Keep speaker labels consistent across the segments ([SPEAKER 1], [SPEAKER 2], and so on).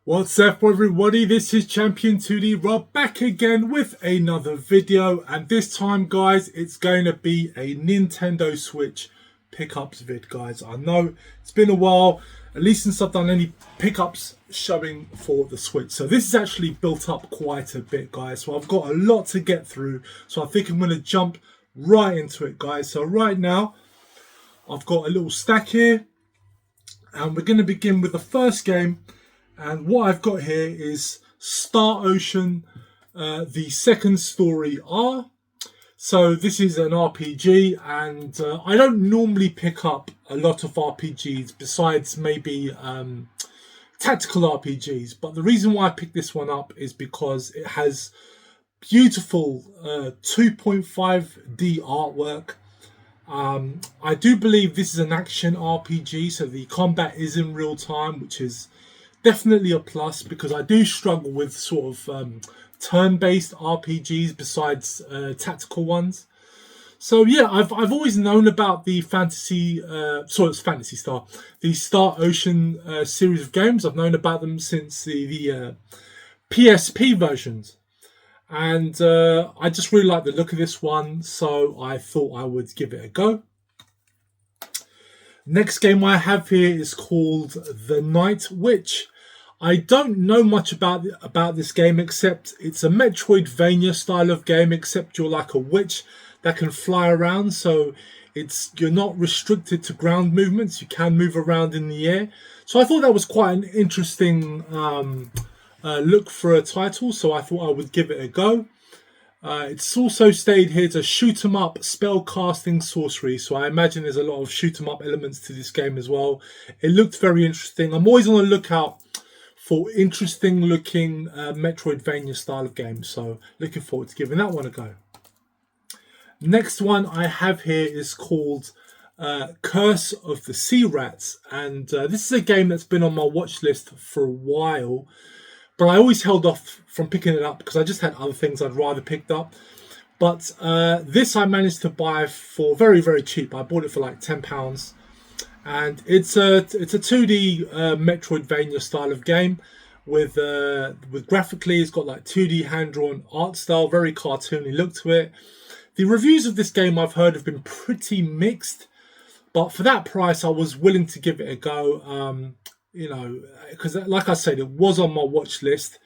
[SPEAKER 1] What's up everybody, this is Champion 2D Rob back again with another video, and this time guys it's going to be a Nintendo Switch pickups vid guys. I know it's been a while, at least since I've done any pickups showing for the Switch. So this is actually built up quite a bit guys, so I've got a lot to get through, so I think I'm going to jump right into it guys. So right now I've got a little stack here and we're going to begin with the first game. And what I've got here is Star Ocean, the second story R. So this is an RPG, and I don't normally pick up a lot of RPGs besides maybe tactical RPGs. But the reason why I picked this one up is because it has beautiful 2.5D artwork. I do believe this is an action RPG, so the combat is in real time, which is definitely a plus because I do struggle with sort of turn-based RPGs besides tactical ones. So yeah, I've always known about the Phantasy Star, the Star Ocean series of games. I've known about them since the PSP versions, and I just really like the look of this one, so I thought I would give it a go. Next game I have here is called The Night Witch. I don't know much about this game except it's a Metroidvania style of game, except you're like a witch that can fly around. So you're not restricted to ground movements. You can move around in the air. So I thought that was quite an interesting look for a title. So I thought I would give it a go. It's also stated here to shoot 'em up, spell casting, sorcery. So I imagine there's a lot of shoot 'em up elements to this game as well. It looked very interesting. I'm always on the lookout for interesting looking Metroidvania style of games. So looking forward to giving that one a go. Next one I have here is called Curse of the Sea Rats. And this is a game that's been on my watch list for a while. But I always held off from picking it up because I just had other things I'd rather picked up. But this I managed to buy for very, very cheap. I bought it for like £10. And it's a 2D Metroidvania style of game with graphically it's got like 2D hand-drawn art style, very cartoony look to it. The reviews of this game I've heard have been pretty mixed. But for that price I was willing to give it a go. You know, because like I said, it was on my watch list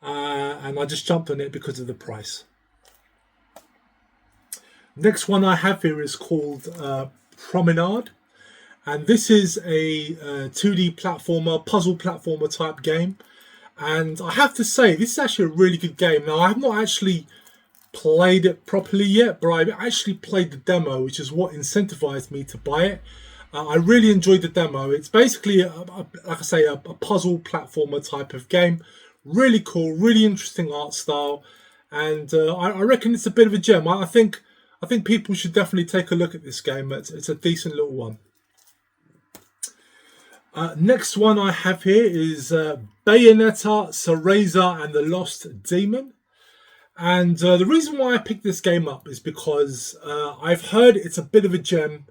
[SPEAKER 1] and I just jumped on it because of the price. Next one I have here is called Promenade, and this is a 2D platformer, puzzle platformer type game, and I have to say this is actually a really good game. Now I have not actually played it properly yet, but I actually played the demo, which is what incentivized me to buy it. I really enjoyed the demo. It's basically, like I say, a puzzle platformer type of game. Really cool, really interesting art style, and I reckon it's a bit of a gem. I think people should definitely take a look at this game. It's a decent little one. Next one I have here is Bayonetta, Cereza and the Lost Demon. And the reason why I picked this game up is because I've heard it's a bit of a gem.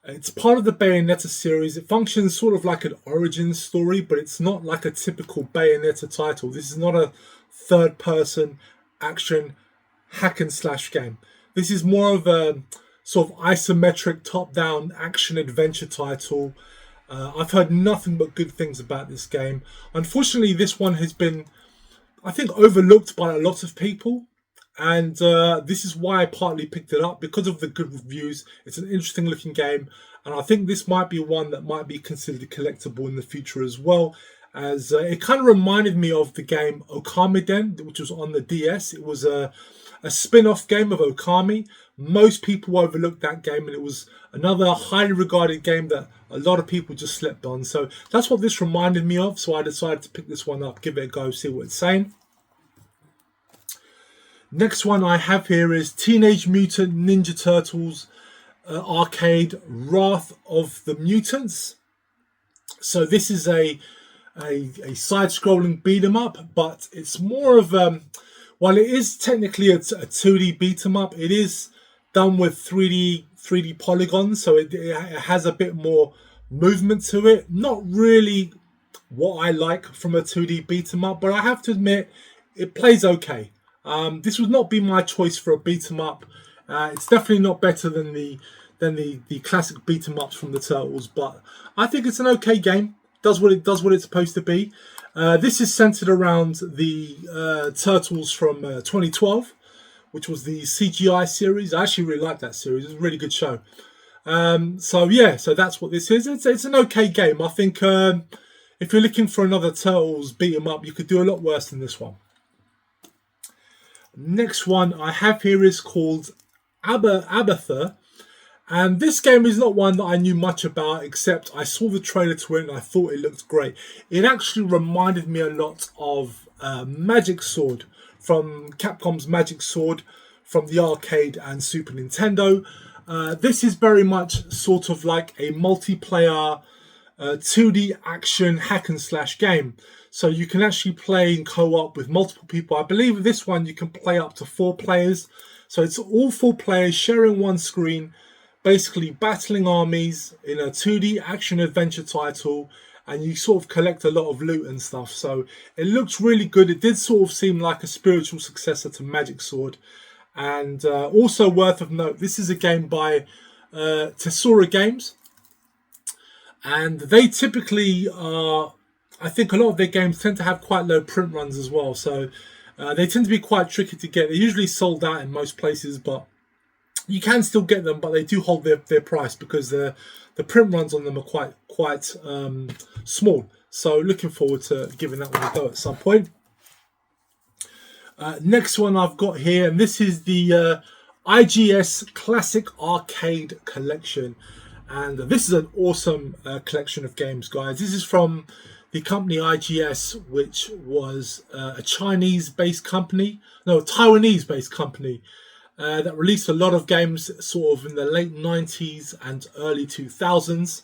[SPEAKER 1] It's part of the Bayonetta series. It functions sort of like an origin story, but it's not like a typical Bayonetta title. This is not a third-person action hack and slash game. This is more of a sort of isometric top-down action adventure title. I've heard nothing but good things about this game. Unfortunately, this one has been, I think, overlooked by a lot of people. And this is why I partly picked it up, because of the good reviews. It's an interesting looking game, and I think this might be one that might be considered collectible in the future as well, as it kind of reminded me of the game Okamiden, which was on the DS. It was a spin-off game of Okami. Most people overlooked that game, and it was another highly regarded game that a lot of people just slept on. So that's what this reminded me of, so I decided to pick this one up, give it a go, see what it's saying. Next one I have here is Teenage Mutant Ninja Turtles Arcade Wrath of the Mutants. So this is a side-scrolling beat 'em up, but it's more of while it is technically a 2D beat 'em up, it is done with 3D polygons, so it has a bit more movement to it. Not really what I like from a 2D beat 'em up, but I have to admit it plays okay. This would not be my choice for a beat 'em up. It's definitely not better than the classic beat 'em ups from the Turtles, but I think it's an okay game. Does what it's supposed to be. This is centered around the Turtles from 2012, which was the CGI series. I actually really liked that series. It was a really good show. So yeah, so that's what this is. It's an okay game. I think if you're looking for another Turtles beat 'em up, you could do a lot worse than this one. Next one I have here is called Abatha. And this game is not one that I knew much about, except I saw the trailer to it and I thought it looked great. It actually reminded me a lot of Magic Sword, from Capcom's Magic Sword from the arcade and Super Nintendo. This is very much sort of like a multiplayer 2D action hack and slash game. So you can actually play in co-op with multiple people. I believe with this one you can play up to 4 players. So it's all 4 players sharing one screen, basically battling armies in a 2D action adventure title, and you sort of collect a lot of loot and stuff. So it looks really good. It did sort of seem like a spiritual successor to Magic Sword. And also worth of note, this is a game by Tesora Games. And they typically are, I think a lot of their games tend to have quite low print runs as well. So they tend to be quite tricky to get. They're usually sold out in most places, but you can still get them, but they do hold their price because the print runs on them are quite small. So looking forward to giving that one a go at some point. Next one I've got here, and this is the IGS Classic Arcade Collection. And this is an awesome collection of games, guys. This is from the company IGS, which was a Taiwanese-based company that released a lot of games sort of in the late 90s and early 2000s.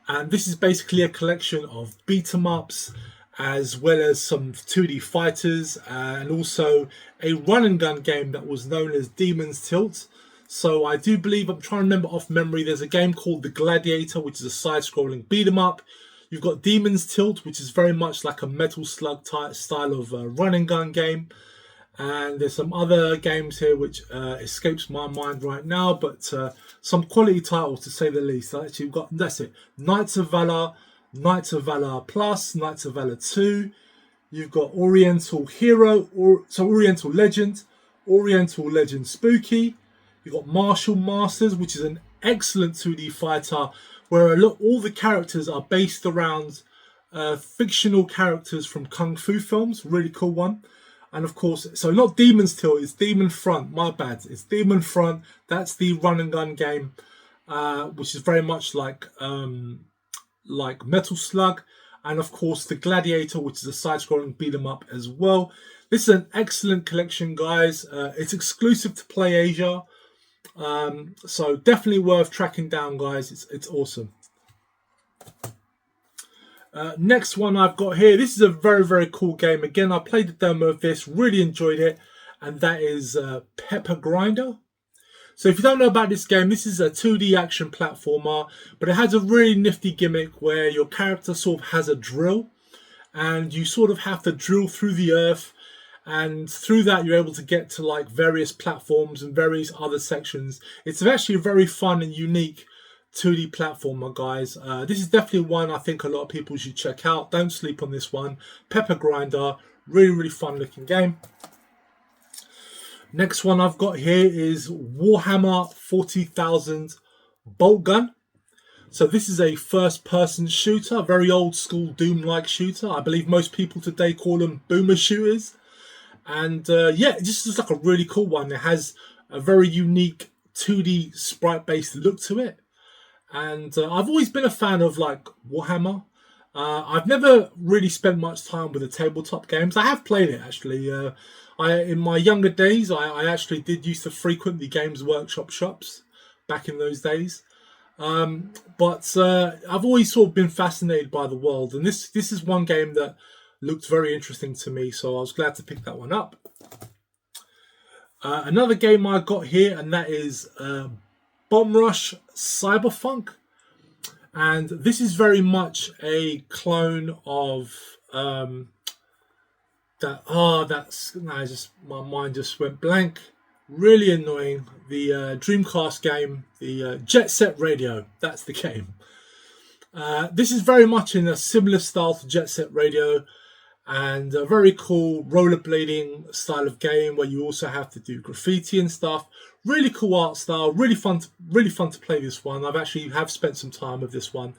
[SPEAKER 1] And this is basically a collection of beat 'em ups, as well as some 2D fighters, and also a run and gun game that was known as Demon's Tilt. So I do believe, I'm trying to remember off memory, there's a game called The Gladiator, which is a side-scrolling beat 'em up. You've got Demon's Tilt, which is very much like a Metal Slug type style of run and gun game. And there's some other games here which escapes my mind right now, but some quality titles to say the least. Actually, we've got, that's it, Knights of Valor, Knights of Valor Plus, Knights of Valor 2. You've got Oriental Hero, Oriental Legend, Oriental Legend Spooky. You've got Martial Masters, which is an excellent 2D fighter where all the characters are based around fictional characters from Kung Fu films. Really cool one. And of course, so not Demon's Tilt, it's Demon Front. My bad. It's Demon Front. That's the run and gun game, which is very much like Metal Slug. And of course, the Gladiator, which is a side-scrolling beat 'em up as well. This is an excellent collection, guys. It's exclusive to PlayAsia, so definitely worth tracking down, guys. It's awesome. Next one I've got here. This is a very, very cool game. Again, I played the demo of this, really enjoyed it, and that is Pepper Grinder. So if you don't know about this game, this is a 2D action platformer, but it has a really nifty gimmick where your character sort of has a drill, and you sort of have to drill through the earth, and through that you're able to get to like various platforms and various other sections. It's actually a very fun and unique 2D platformer, guys. This is definitely one I think a lot of people should check out. Don't sleep on this one. Pepper Grinder, really, really fun looking game. Next one I've got here is Warhammer 40,000 Bolt Gun. So this is a first-person shooter, very old-school Doom-like shooter. I believe most people today call them boomer shooters. And yeah, it just looks like a really cool one. It has a very unique 2D sprite-based look to it. And I've always been a fan of like Warhammer. I've never really spent much time with the tabletop games. I have played it actually. In my younger days, I actually did used to frequent the Games Workshop shops back in those days. But I've always sort of been fascinated by the world, and this is one game that looked very interesting to me, so I was glad to pick that one up. Another game I got here, and that is Bomb Rush Cyberfunk. And this is very much a clone of that's no, just my mind just went blank. Really annoying. The Dreamcast game, the Jet Set Radio. That's the game. This is very much in a similar style to Jet Set Radio, and a very cool rollerblading style of game where you also have to do graffiti and stuff. Really cool art style. Really fun to play this one. I've actually have spent some time with this one.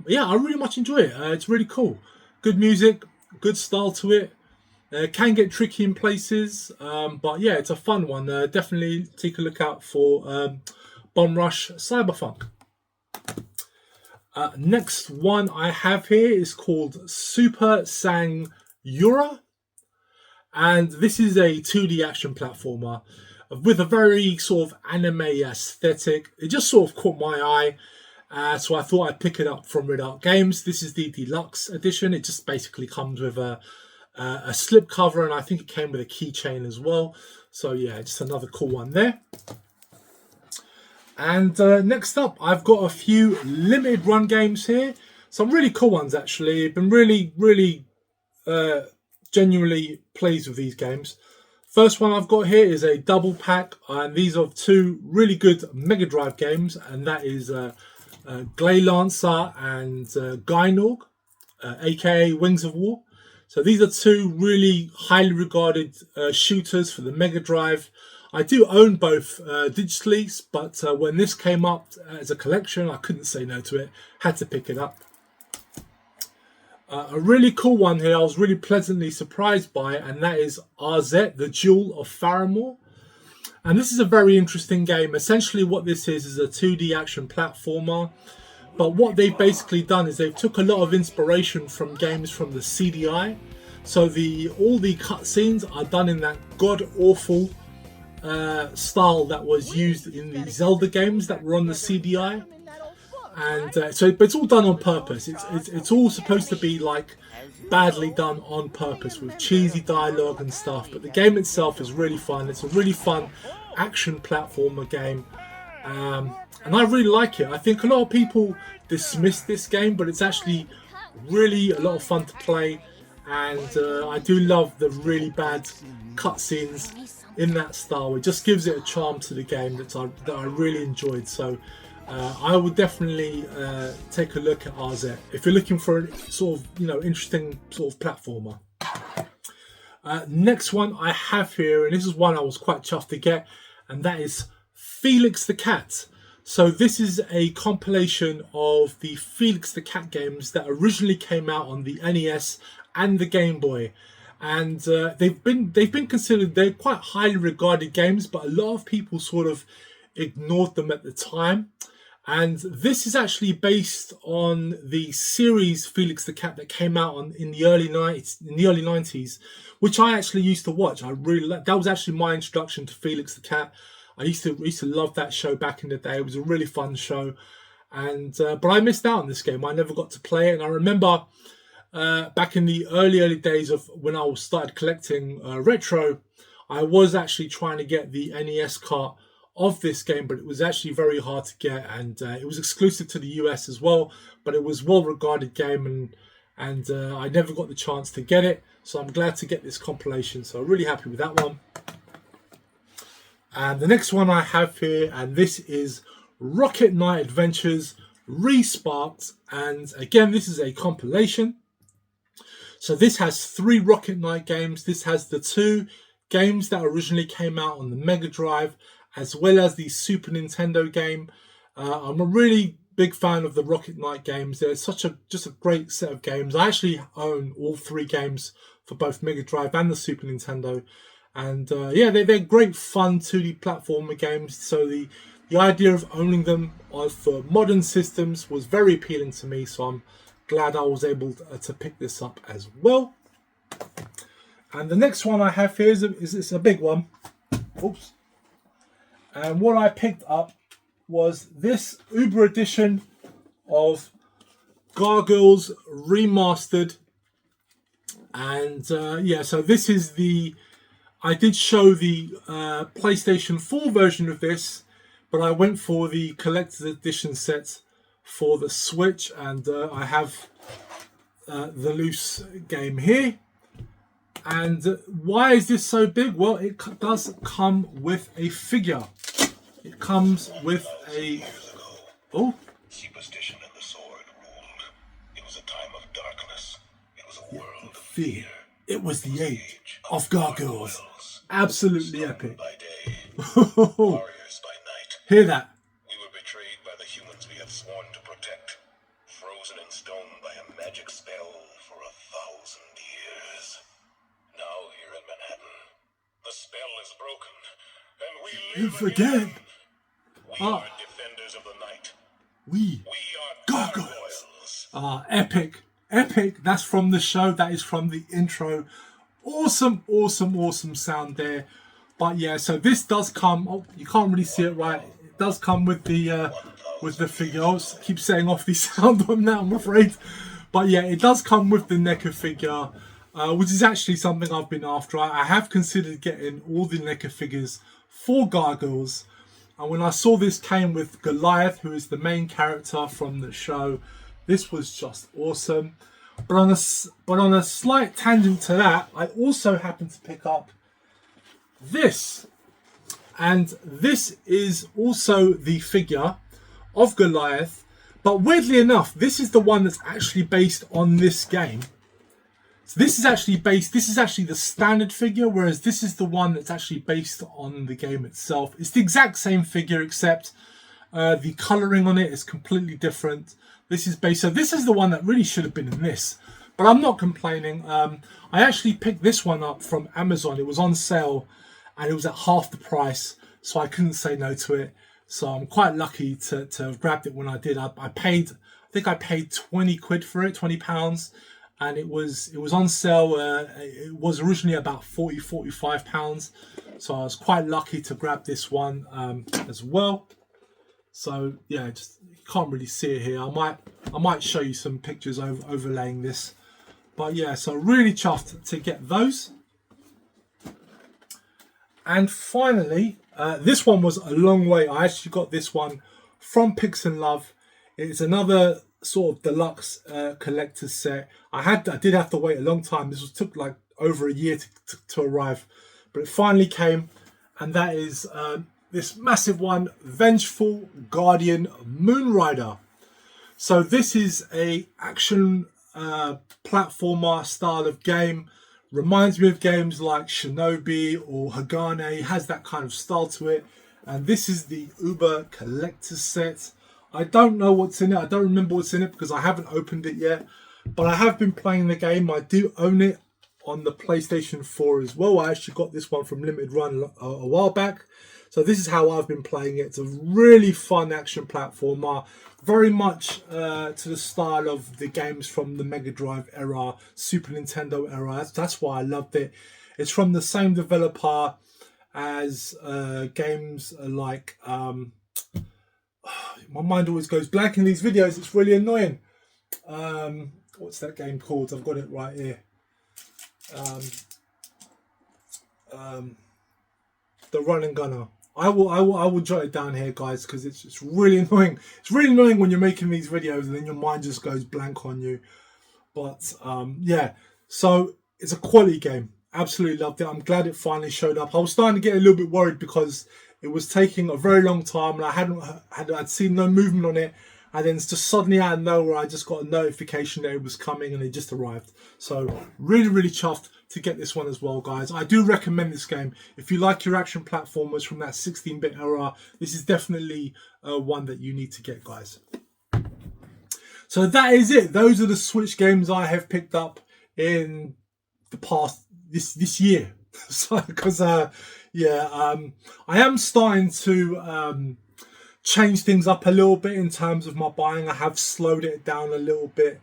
[SPEAKER 1] Yeah, I really much enjoy it. It's really cool. Good music, good style to it. Can get tricky in places, but yeah, it's a fun one. Definitely take a look out for Bomb Rush Cyberfunk. Next one I have here is called Super Sang Yura, and this is a 2D action platformer with a very sort of anime aesthetic. It just sort of caught my eye, so I thought I'd pick it up from Red Art Games. This is the deluxe edition. It just basically comes with a slip cover, and I think it came with a keychain as well. So yeah, just another cool one there. And next up, I've got a few limited run games here. Some really cool ones, actually. I've been really genuinely pleased with these games. First one I've got here is a double pack, and these are two really good Mega Drive games, and that is Gleylancer and Gynorg, aka Wings of War. So these are two really highly regarded shooters for the Mega Drive. I do own both digitally, but when this came up as a collection, I couldn't say no to it. Had to pick it up. A really cool one here I was really pleasantly surprised by, and that is RZ, the Jewel of Faramore. And this is a very interesting game. Essentially what this is a 2D action platformer. But what they've basically done is they've took a lot of inspiration from games from the CDI. So all the cutscenes are done in that god-awful style that was used in the Zelda games that were on the CDI. And but it's all done on purpose. It's all supposed to be like badly done on purpose with cheesy dialogue and stuff. But the game itself is really fun. It's a really fun action platformer game. And I really like it. I think a lot of people dismiss this game, but it's actually really a lot of fun to play. And I do love the really bad cutscenes in that style. It just gives it a charm to the game that I really enjoyed. So I would definitely take a look at RZ if you're looking for a sort of interesting sort of platformer. Next one I have here, and this is one I was quite chuffed to get, and that is Felix the Cat. So this is a compilation of the Felix the Cat games that originally came out on the NES and the Game Boy, and they've been considered, they're quite highly regarded games, but a lot of people sort of ignored them at the time. And this is actually based on the series Felix the Cat that came out in the early 90s, which I actually used to watch. That was actually my introduction to Felix the Cat. I used to love that show back in the day. It was a really fun show, and but I missed out on this game. I never got to play it, and I remember back in the early days of when I started collecting retro, I was actually trying to get the NES cart of this game, but it was actually very hard to get, and it was exclusive to the US as well. But it was a well-regarded game, and I never got the chance to get it. So I'm glad to get this compilation. So really happy with that one. And the next one I have here, and this is Rocket Knight Adventures Resparked, and again this is a compilation. So this has 3 Rocket Knight games. This has the 2 games that originally came out on the Mega Drive, as well as the Super Nintendo game. I'm a really big fan of the Rocket Knight games. They're just a great set of games. I actually own all 3 games for both Mega Drive and the Super Nintendo. And yeah, they're great fun 2D platformer games. So the idea of owning them for modern systems was very appealing to me. So I'm glad I was able to pick this up as well. And the next one I have here is a big one. Oops. And what I picked up was this Uber edition of Gargoyles Remastered. And yeah, so this is I did show the PlayStation 4 version of this, but I went for the collector's edition set for the Switch, and I have the loose game here. And why is this so big? Well, it does come with a figure. It comes with a... Oh.
[SPEAKER 2] Superstition and the sword ruled. It was a time of darkness. It was a world of
[SPEAKER 1] fear. It was the age of gargoyles. Absolutely epic.
[SPEAKER 2] By day, warriors by night.
[SPEAKER 1] Hear that?
[SPEAKER 2] We were betrayed by the humans we have sworn to protect. Frozen in stone by a magic spell for 1,000 years. Now here in Manhattan, the spell is broken, and we live
[SPEAKER 1] again.
[SPEAKER 2] We are defenders of the night.
[SPEAKER 1] We
[SPEAKER 2] are gargoyles.
[SPEAKER 1] Epic. Epic. That's from the show. That is from the intro. Awesome, awesome, awesome sound there. But yeah, so this does come. Oh, you can't really see it right. It does come with the figure. I keep setting off the sound on that, I'm afraid. But yeah, it does come with the NECA figure, which is actually something I've been after. I have considered getting all the NECA figures for Gargoyles. And when I saw this came with Goliath, who is the main character from the show, this was just awesome. But on a slight tangent to that, I also happened to pick up this. And this is also the figure of Goliath. But weirdly enough, this is the one that's actually based on this game. So this is actually the standard figure, whereas this is the one that's actually based on the game itself. It's the exact same figure, except the colouring on it is completely different. This is the one that really should have been in this. But I'm not complaining. I actually picked this one up from Amazon. It was on sale and it was at half the price, so I couldn't say no to it. So I'm quite lucky to have grabbed it when I did. I think I paid 20 quid for it, £20. And it was on sale. It was originally about £45. So I was quite lucky to grab this one as well. So yeah, just you can't really see it here. I might show you some pictures overlaying this. But yeah, so really chuffed to get those. And finally, this one was a long way. I actually got this one from Pix and Love. It's another sort of deluxe collector's set. I did have to wait a long time. This took like over a year to arrive, but it finally came, and that is this massive one, Vengeful Guardian Moon Rider. So this is a action platformer style of game. Reminds me of games like Shinobi or Hagane. It has that kind of style to it. And this is the Uber collector's set. I don't know what's in it. I don't remember what's in it because I haven't opened it yet. But I have been playing the game. I do own it on the PlayStation 4 as well. I actually got this one from Limited Run a while back. So this is how I've been playing it. It's a really fun action platformer. Very much to the style of the games from the Mega Drive era, Super Nintendo era. That's why I loved it. It's from the same developer as games like... my mind always goes blank in these videos. It's really annoying. What's that game called? I've got it right here. The Run and Gunner. I will jot it down here, guys, because it's really annoying. It's really annoying when you're making these videos and then your mind just goes blank on you. But yeah, so it's a quality game. Absolutely loved it. I'm glad it finally showed up. I was starting to get a little bit worried because it was taking a very long time and I'd seen no movement on it. And then it's just suddenly out of nowhere, I just got a notification that it was coming and it just arrived. So really, really chuffed to get this one as well, guys. I do recommend this game. If you like your action platformers from that 16-bit era, this is definitely one that you need to get, guys. So that is it. Those are the Switch games I have picked up in the past, this year. So, because, I am starting to change things up a little bit in terms of my buying. I have slowed it down a little bit,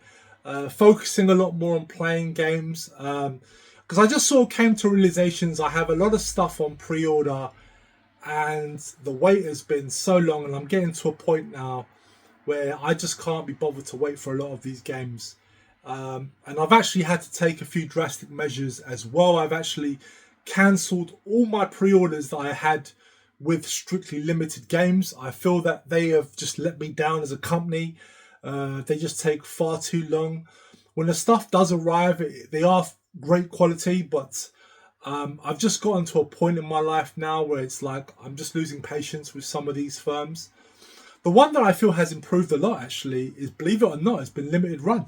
[SPEAKER 1] focusing a lot more on playing games. Because I just sort of came to realizations. I have a lot of stuff on pre-order and the wait has been so long, and I'm getting to a point now where I just can't be bothered to wait for a lot of these games. And I've actually had to take a few drastic measures as well. I've actually cancelled all my pre-orders that I had with Strictly Limited Games. I feel that they have just let me down as a company. They just take far too long. When the stuff does arrive, they are great quality, but I've just gotten to a point in my life now where it's like I'm just losing patience with some of these firms. The one that I feel has improved a lot, actually, is, believe it or not, it's been Limited Run.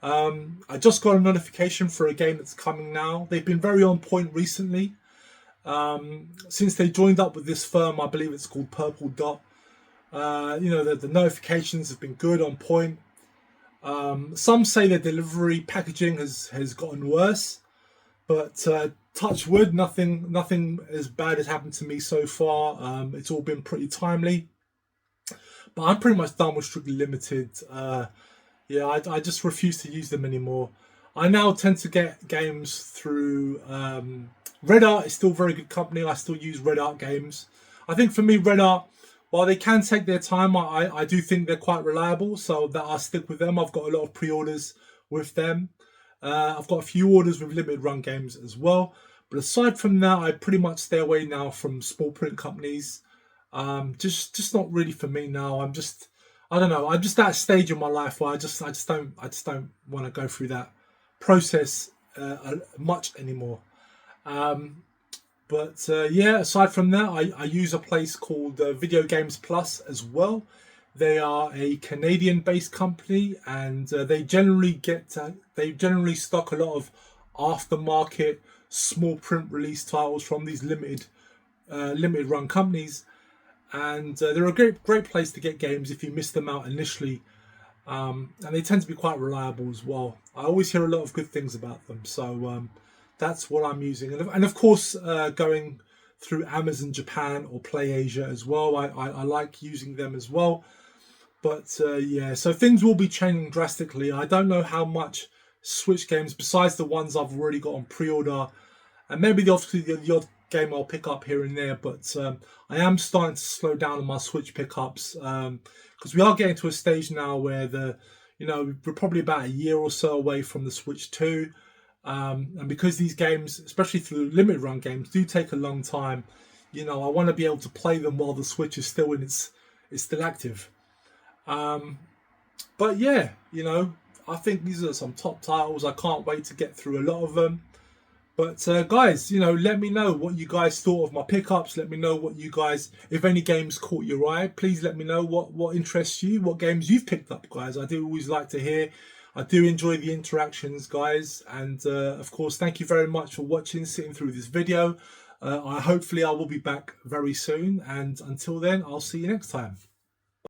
[SPEAKER 1] I just got a notification for a game that's coming now. They've been very on point recently. Since they joined up with this firm, I believe it's called Purple Dot. The notifications have been good, on point. Some say the delivery packaging has gotten worse, but touch wood, nothing as bad has happened to me so far. It's all been pretty timely. But I'm pretty much done with Strictly Limited. I just refuse to use them anymore. I now tend to get games through Red Art. Is still a very good company. I still use Red Art games. I think for me, Red Art, while they can take their time, I do think they're quite reliable, so that I'll stick with them. I've got a lot of pre-orders with them. I've got a few orders with Limited Run games as well. But aside from that, I pretty much stay away now from small print companies. Just not really for me now. I don't know. I'm just at a stage in my life where I just don't want to go through that process much anymore. Aside from that, I use a place called Video Games Plus as well. They are a Canadian-based company, and they generally stock a lot of aftermarket small print release titles from these limited run companies, and they're a great place to get games if you miss them out initially, and they tend to be quite reliable as well. I always hear a lot of good things about them, so that's what I'm using, and of course going through Amazon Japan or PlayAsia as well. I like using them as well. But so things will be changing drastically. I don't know how much Switch games, besides the ones I've already got on pre-order, and maybe the odd game I'll pick up here and there, but I am starting to slow down on my Switch pickups, because we are getting to a stage now where we're probably about a year or so away from the Switch 2, and because these games, especially through limited run games, do take a long time, I want to be able to play them while the Switch is still it's still active. But yeah, I think these are some top titles. I can't wait to get through a lot of them. But guys, let me know what you guys thought of my pickups. Let me know what you guys, if any games caught your eye, please let me know what interests you, what games you've picked up, guys. I do always like to hear. I do enjoy the interactions, guys. And of course, thank you very much for watching, sitting through this video. Hopefully I will be back very soon. And until then, I'll see you next time.